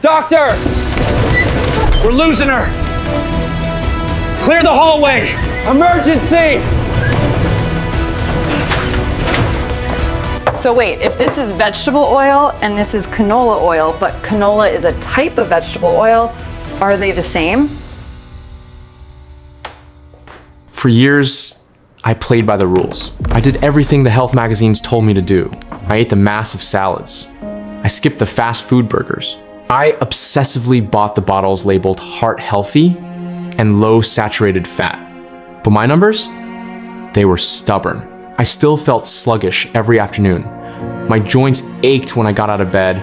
Doctor! We're losing her! Clear the hallway! Emergency! So wait, if this is vegetable oil and this is canola oil, but canola is a type of vegetable oil, are they the same? For years, I played by the rules. I did everything the health magazines told me to do. I ate the massive salads. I skipped the fast food burgers. I obsessively bought the bottles labeled heart healthy and low saturated fat. But my numbers? They were stubborn. I still felt sluggish every afternoon. My joints ached when I got out of bed,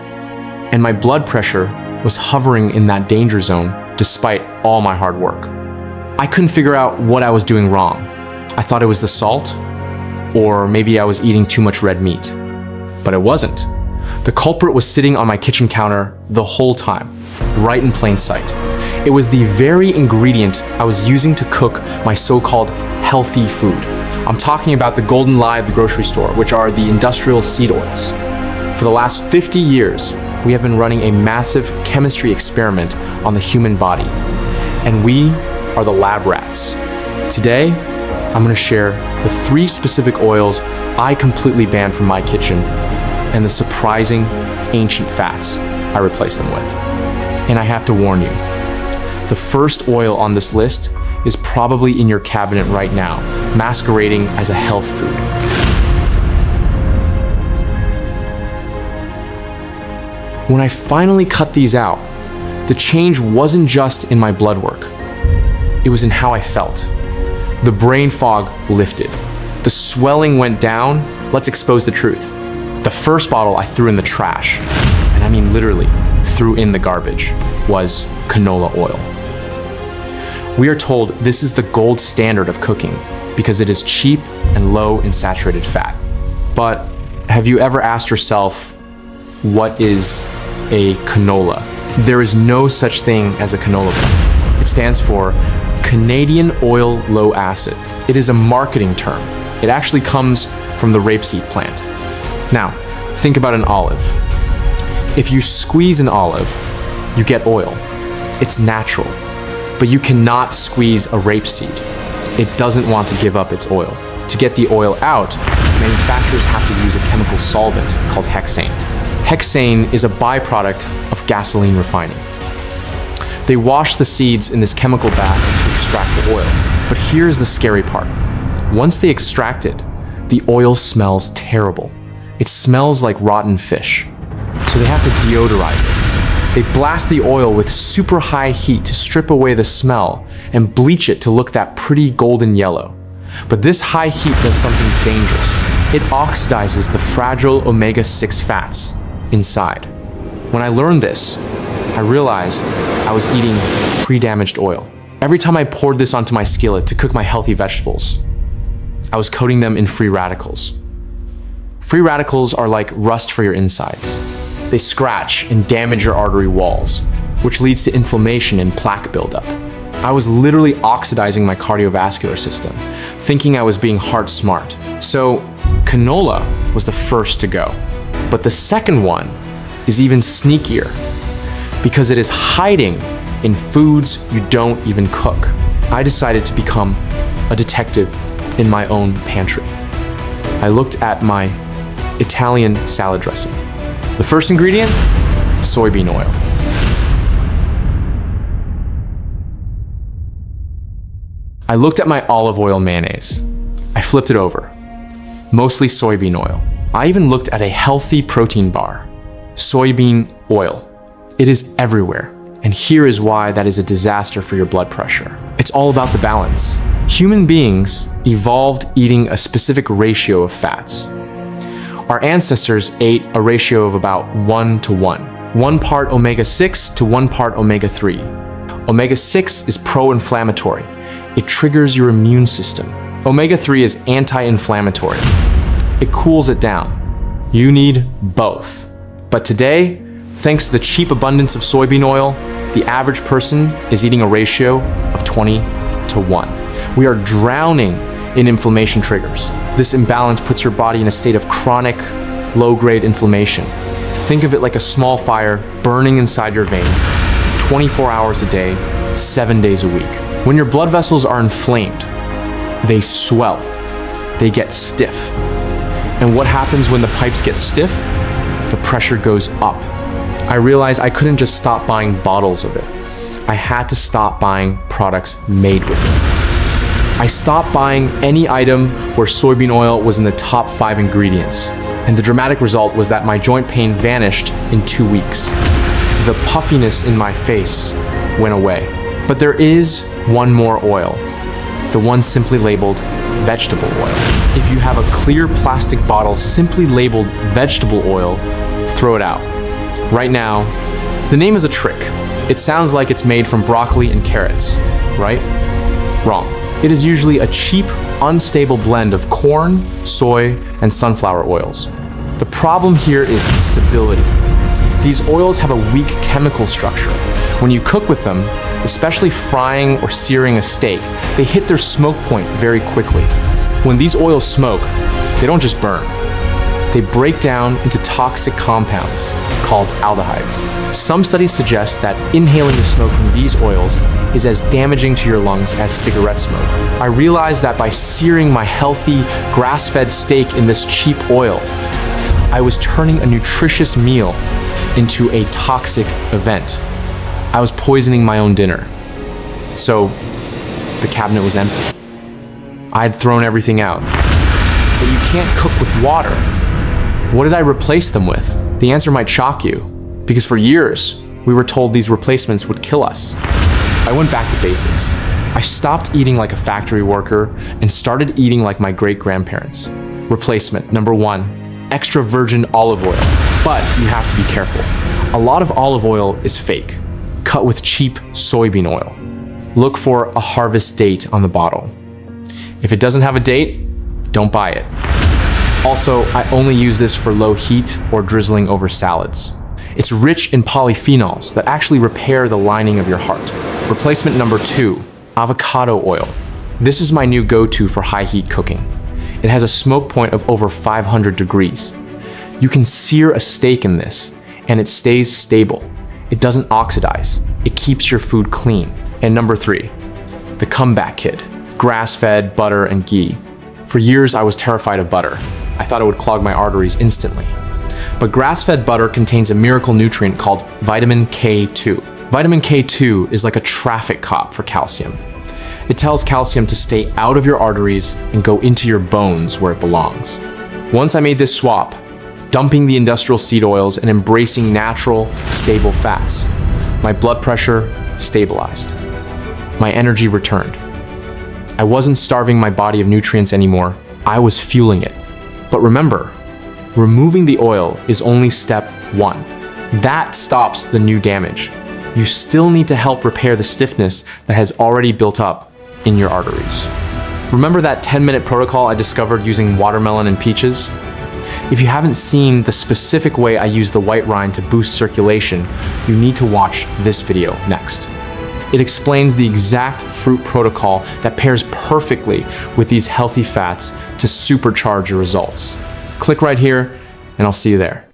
and my blood pressure was hovering in that danger zone despite all my hard work. I couldn't figure out what I was doing wrong. I thought it was the salt, or maybe I was eating too much red meat. But it wasn't. The culprit was sitting on my kitchen counter the whole time, right in plain sight. It was the very ingredient I was using to cook my so-called healthy food. I'm talking about the golden lie of the grocery store, which are the industrial seed oils. For the last 50 years, we have been running a massive chemistry experiment on the human body, and we are the lab rats. Today, I'm going to share the 3 specific oils I completely banned from my kitchen and the surprising ancient fats I replaced them with. And I have to warn you, the first oil on this list is probably in your cabinet right now, masquerading as a health food. When I finally cut these out, the change wasn't just in my blood work. It was in how I felt. The brain fog lifted. The swelling went down. Let's expose the truth. The first bottle I threw in the trash, and I mean literally threw in the garbage, was canola oil. We are told this is the gold standard of cooking because it is cheap and low in saturated fat. But have you ever asked yourself, what is a canola? There is no such thing as a canola plant. It stands for Canadian Oil Low Acid. It is a marketing term. It actually comes from the rapeseed plant. Now, think about an olive. If you squeeze an olive, you get oil. It's natural, but you cannot squeeze a rapeseed. It doesn't want to give up its oil. To get the oil out, manufacturers have to use a chemical solvent called hexane. Hexane is a byproduct of gasoline refining. They wash the seeds in this chemical bath to extract the oil. But here's the scary part. Once they extract it, the oil smells terrible. It smells like rotten fish. So they have to deodorize it. They blast the oil with super high heat to strip away the smell and bleach it to look that pretty golden yellow. But this high heat does something dangerous. It oxidizes the fragile omega-6 fats inside. When I learned this, I realized I was eating pre-damaged oil. Every time I poured this onto my skillet to cook my healthy vegetables, I was coating them in free radicals. Free radicals are like rust for your insides. They scratch and damage your artery walls, which leads to inflammation and plaque buildup. I was literally oxidizing my cardiovascular system, thinking I was being heart smart. So canola was the first to go. But the second one is even sneakier because it is hiding in foods you don't even cook. I decided to become a detective in my own pantry. I looked at my Italian salad dressing. The first ingredient, soybean oil. I looked at my olive oil mayonnaise. I flipped it over. Mostly soybean oil. I even looked at a healthy protein bar. Soybean oil. It is everywhere. And here is why that is a disaster for your blood pressure. It's all about the balance. Human beings evolved eating a specific ratio of fats. Our ancestors ate a ratio of about 1:1. 1 part omega-6 to 1 part omega-3. Omega-6 is pro-inflammatory. It triggers your immune system. Omega-3 is anti-inflammatory. It cools it down. You need both. But today, thanks to the cheap abundance of soybean oil, the average person is eating a ratio of 20:1. We are drowning in inflammation triggers. This imbalance puts your body in a state of chronic, low-grade inflammation. Think of it like a small fire burning inside your veins, 24 hours a day, 7 days a week. When your blood vessels are inflamed, they swell, they get stiff. And what happens when the pipes get stiff? The pressure goes up. I realized I couldn't just stop buying bottles of it. I had to stop buying products made with it. I stopped buying any item where soybean oil was in the top 5 ingredients. And the dramatic result was that my joint pain vanished in 2 weeks. The puffiness in my face went away. But there is one more oil, the one simply labeled vegetable oil. If you have a clear plastic bottle simply labeled vegetable oil, throw it out. Right now, the name is a trick. It sounds like it's made from broccoli and carrots, right? Wrong. It is usually a cheap, unstable blend of corn, soy, and sunflower oils. The problem here is stability. These oils have a weak chemical structure. When you cook with them, especially frying or searing a steak, they hit their smoke point very quickly. When these oils smoke, they don't just burn. They break down into toxic compounds called aldehydes. Some studies suggest that inhaling the smoke from these oils is as damaging to your lungs as cigarette smoke. I realized that by searing my healthy, grass-fed steak in this cheap oil, I was turning a nutritious meal into a toxic event. I was poisoning my own dinner. So the cabinet was empty. I had thrown everything out. But you can't cook with water. What did I replace them with? The answer might shock you, because for years, we were told these replacements would kill us. I went back to basics. I stopped eating like a factory worker and started eating like my great-grandparents. Replacement, number 1, extra virgin olive oil. But you have to be careful. A lot of olive oil is fake, cut with cheap soybean oil. Look for a harvest date on the bottle. If it doesn't have a date, don't buy it. Also, I only use this for low heat or drizzling over salads. It's rich in polyphenols that actually repair the lining of your heart. Replacement number 2, avocado oil. This is my new go-to for high heat cooking. It has a smoke point of over 500 degrees. You can sear a steak in this, and it stays stable. It doesn't oxidize. It keeps your food clean. And number 3, the comeback kid, grass-fed butter and ghee. For years, I was terrified of butter. I thought it would clog my arteries instantly. But grass-fed butter contains a miracle nutrient called vitamin K2. Vitamin K2 is like a traffic cop for calcium. It tells calcium to stay out of your arteries and go into your bones where it belongs. Once I made this swap, dumping the industrial seed oils and embracing natural, stable fats, my blood pressure stabilized. My energy returned. I wasn't starving my body of nutrients anymore. I was fueling it. But remember, removing the oil is only step 1. That stops the new damage. You still need to help repair the stiffness that has already built up in your arteries. Remember that 10-minute protocol I discovered using watermelon and peaches? If you haven't seen the specific way I use the white rind to boost circulation, you need to watch this video next. It explains the exact fruit protocol that pairs perfectly with these healthy fats to supercharge your results. Click right here, and I'll see you there.